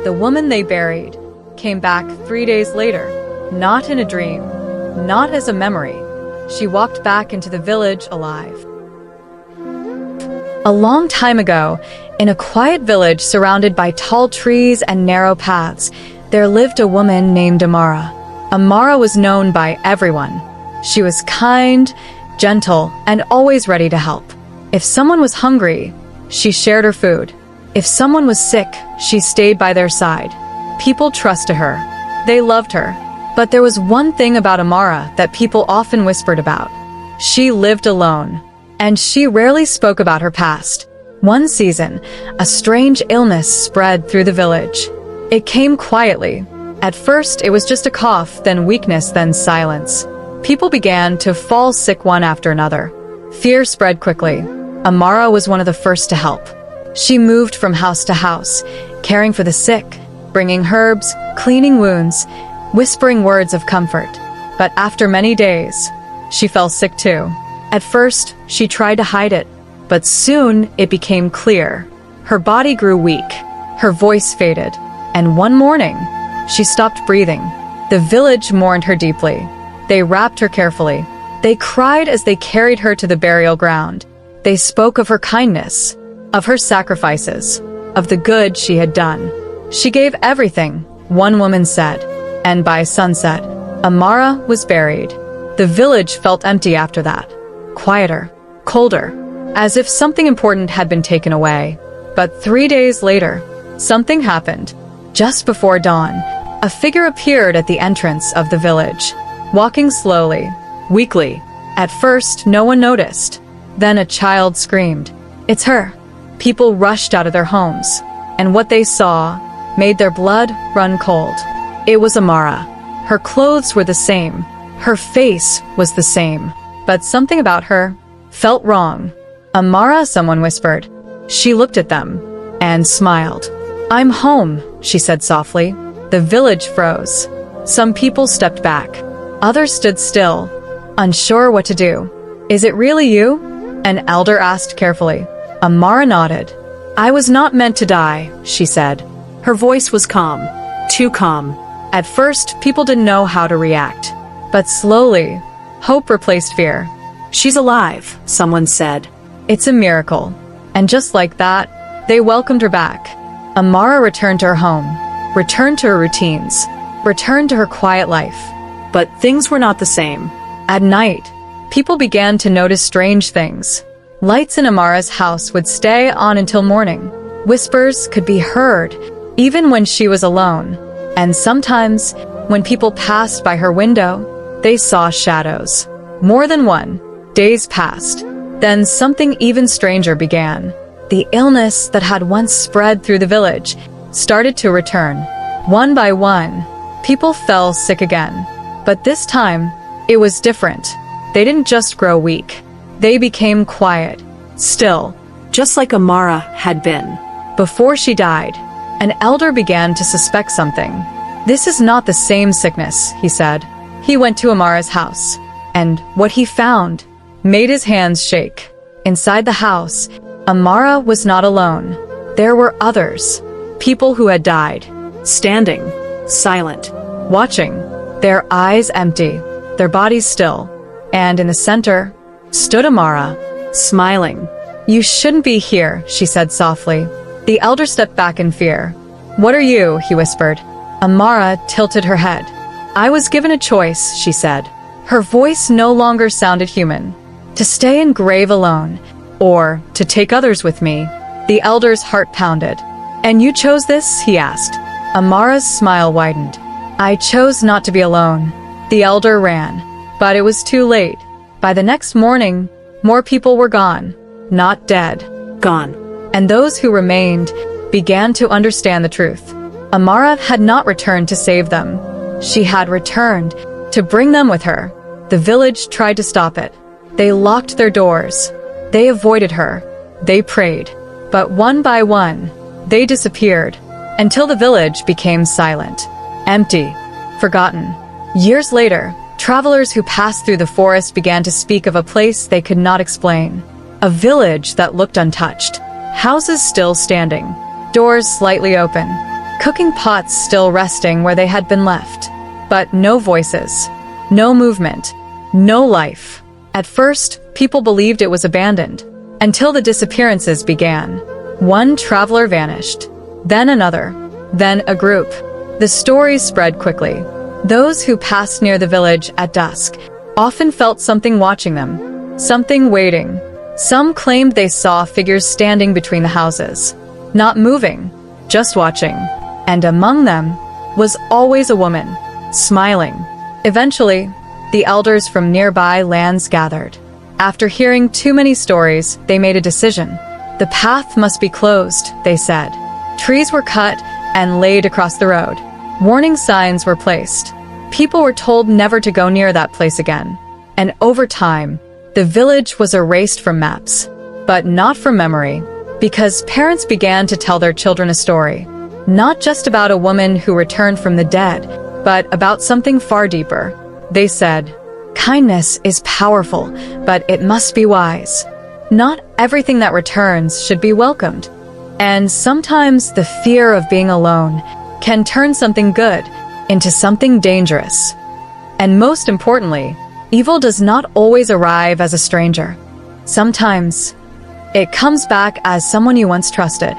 The woman they buried came back 3 days later, not in a dream, not as a memory. She walked back into the village alive. A long time ago, in a quiet village surrounded by tall trees and narrow paths, there lived a woman named Amara. Amara was known by everyone. She was kind, gentle, and always ready to help. If someone was hungry, she shared her food. If someone was sick, she stayed by their side. People trusted her. They loved her. But there was one thing about Amara that people often whispered about. She lived alone, and she rarely spoke about her past. One season, a strange illness spread through the village. It came quietly. At first, it was just a cough, then weakness, then silence. People began to fall sick one after another. Fear spread quickly. Amara was one of the first to help. She moved from house to house, caring for the sick, bringing herbs, cleaning wounds, whispering words of comfort. But after many days, she fell sick too. At first, she tried to hide it, but soon it became clear. Her body grew weak, her voice faded, and one morning, she stopped breathing. The village mourned her deeply. They wrapped her carefully. They cried as they carried her to the burial ground. They spoke of her kindness, of her sacrifices, of the good she had done. She gave everything, one woman said, and by sunset, Amara was buried. The village felt empty after that, quieter, colder, as if something important had been taken away. But 3 days later, something happened. Just before dawn, a figure appeared at the entrance of the village, walking slowly, weakly. At first, no one noticed. Then a child screamed, "It's her!" People rushed out of their homes, and what they saw made their blood run cold. It was Amara. Her clothes were the same. Her face was the same. But something about her felt wrong. "Amara," someone whispered. She looked at them and smiled. "I'm home," she said softly. The village froze. Some people stepped back. Others stood still, unsure what to do. "Is it really you?" An elder asked carefully. Amara nodded. "I was not meant to die," she said. Her voice was calm, too calm. At first, people didn't know how to react. But slowly, hope replaced fear. "She's alive," someone said. "It's a miracle." And just like that, they welcomed her back. Amara returned to her home, returned to her routines, returned to her quiet life. But things were not the same. At night, people began to notice strange things. Lights in Amara's house would stay on until morning. Whispers could be heard, even when she was alone. And sometimes, when people passed by her window, they saw shadows. More than one. Days passed. Then something even stranger began. The illness that had once spread through the village started to return. One by one, people fell sick again. But this time, it was different. They didn't just grow weak. They became quiet, still, just like Amara had been. Before she died, an elder began to suspect something. "This is not the same sickness," he said. He went to Amara's house, and what he found made his hands shake. Inside the house, Amara was not alone. There were others, people who had died, standing, silent, watching, their eyes empty, their bodies still. And in the center stood Amara, smiling. "You shouldn't be here," she said softly. The elder stepped back in fear. "What are you?" he whispered. Amara tilted her head. "I was given a choice," she said. Her voice no longer sounded human. "To stay in grave alone, or to take others with me." The elder's heart pounded. "And you chose this?" he asked. Amara's smile widened. "I chose not to be alone." The elder ran, but it was too late. By the next morning, more people were gone. Not dead, gone. And those who remained began to understand the truth. Amara had not returned to save them. She had returned to bring them with her. The village tried to stop it. They locked their doors. They avoided her. They prayed. But one by one, they disappeared, until the village became silent, empty, forgotten. Years later, travelers who passed through the forest began to speak of a place they could not explain. A village that looked untouched. Houses still standing. Doors slightly open. cooking pots still resting where they had been left. But no voices, no movement, no life. At first, people believed it was abandoned, until the disappearances began. One traveler vanished, then another, then a group. The stories spread quickly. Those who passed near the village at dusk often felt something watching them, something waiting. Some claimed they saw figures standing between the houses, not moving, just watching. And among them was always a woman, smiling. Eventually, the elders from nearby lands gathered. After hearing too many stories, they made a decision. The path must be closed, they said. Trees were cut and laid across the road. Warning signs were placed. People were told never to go near that place again. And over time, the village was erased from maps, but not from memory, because parents began to tell their children a story, not just about a woman who returned from the dead, but about something far deeper. They said, kindness is powerful, but it must be wise. Not everything that returns should be welcomed. And sometimes the fear of being alone can turn something good into something dangerous. And most importantly, evil does not always arrive as a stranger. Sometimes, it comes back as someone you once trusted.